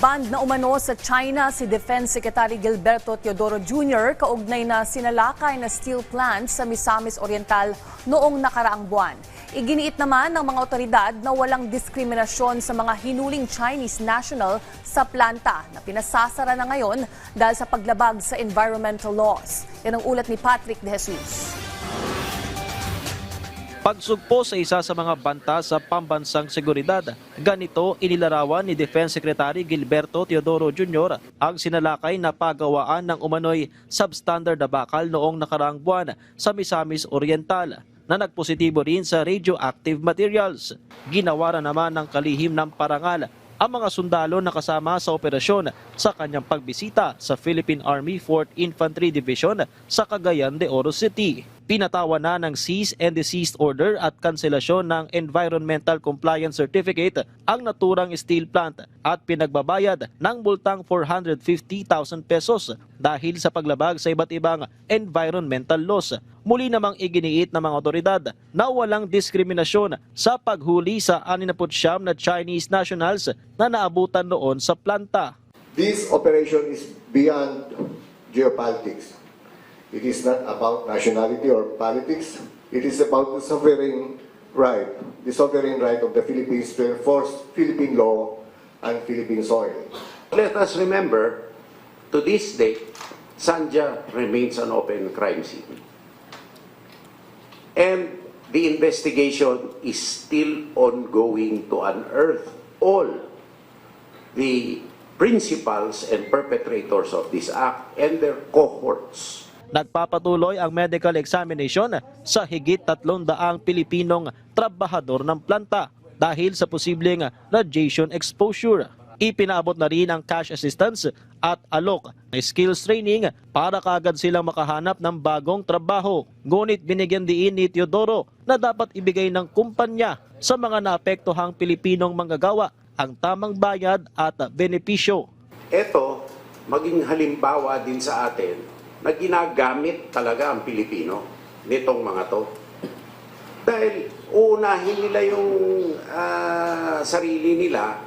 Banned na umano sa China si Defense Secretary Gilberto Teodoro Jr. kaugnay na sinalakay na steel plant sa Misamis Oriental noong nakaraang buwan. Iginiit naman ng mga otoridad na walang diskriminasyon sa mga hinuling Chinese national sa planta na pinasasara na ngayon dahil sa paglabag sa environmental laws. Yan ang ulat ni Patrick De Jesus. Pagsugpo sa isa sa mga banta sa pambansang seguridad, ganito inilarawan ni Defense Secretary Gilberto Teodoro Jr. ang sinalakay na pagawaan ng umano'y substandard na bakal noong nakaraang buwan sa Misamis Oriental na nagpositibo rin sa radioactive materials. Ginawa naman ng kalihim ng parangal ang mga sundalo na kasama sa operasyon sa kanyang pagbisita sa Philippine Army 4th Infantry Division sa Cagayan de Oro City. Pinatawan na ng cease and desist order at kanselasyon ng Environmental Compliance Certificate ang naturang steel plant at pinagbabayad ng multang 450,000 pesos dahil sa paglabag sa iba't ibang environmental laws. Muli namang iginiit ng mga otoridad na walang diskriminasyon sa paghuli sa 69 na Chinese nationals na naabutan noon sa planta. This operation is beyond geopolitics. It is not about nationality or politics. It is about the sovereign right of the Philippines to enforce Philippine law and Philippine soil. Let us remember, to this day, Sanja remains an open crime scene. And the investigation is still ongoing to unearth all the principals and perpetrators of this act and their cohorts. Nagpapatuloy ang medical examination sa higit 300 Pilipinong trabahador ng planta dahil sa posibleng radiation exposure. Ipinaabot na rin ang cash assistance at alok na skills training para kaagad silang makahanap ng bagong trabaho. Ngunit binigyan diin ni Teodoro na dapat ibigay ng kumpanya sa mga naapektuhang Pilipinong manggagawa ang tamang bayad at benepisyo. Ito, maging halimbawa din sa atin na ginagamit talaga ang Pilipino nitong mga to. Dahil uunahin nila yung sarili nila,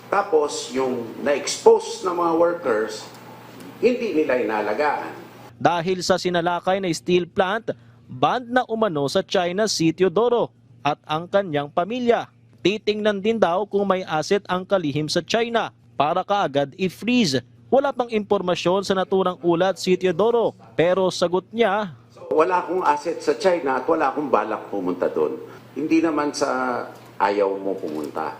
tapos yung na-expose na mga workers, hindi nila inalagaan. Dahil sa sinalakay na steel plant, banned na umano sa China si Teodoro at ang kanyang pamilya. Titingnan din daw kung may asset ang kalihim sa China para kaagad i-freeze. Wala pang impormasyon sa naturang ulat si Teodoro, pero sagot niya, Wala akong asset sa China at wala akong balak pumunta doon. Hindi naman sa ayaw mo pumunta.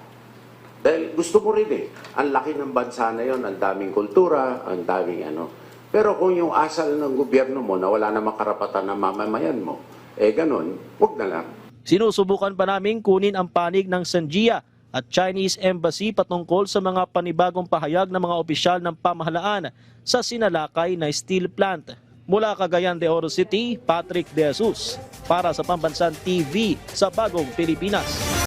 Dahil gusto mo rin eh. Ang laki ng bansa na yon, ang daming kultura, ang daming ano. Pero kung yung asal ng gobyerno mo na wala namang karapatan ng mamamayan mo, ganun, huwag na lang. Sinusubukan pa namin kunin ang panig ng Sanjia at Chinese Embassy patungkol sa mga panibagong pahayag ng mga opisyal ng pamahalaan sa sinalakay na steel plant. Mula Cagayan de Oro City, Patrick De Jesus para sa Pambansang TV sa Bagong Pilipinas.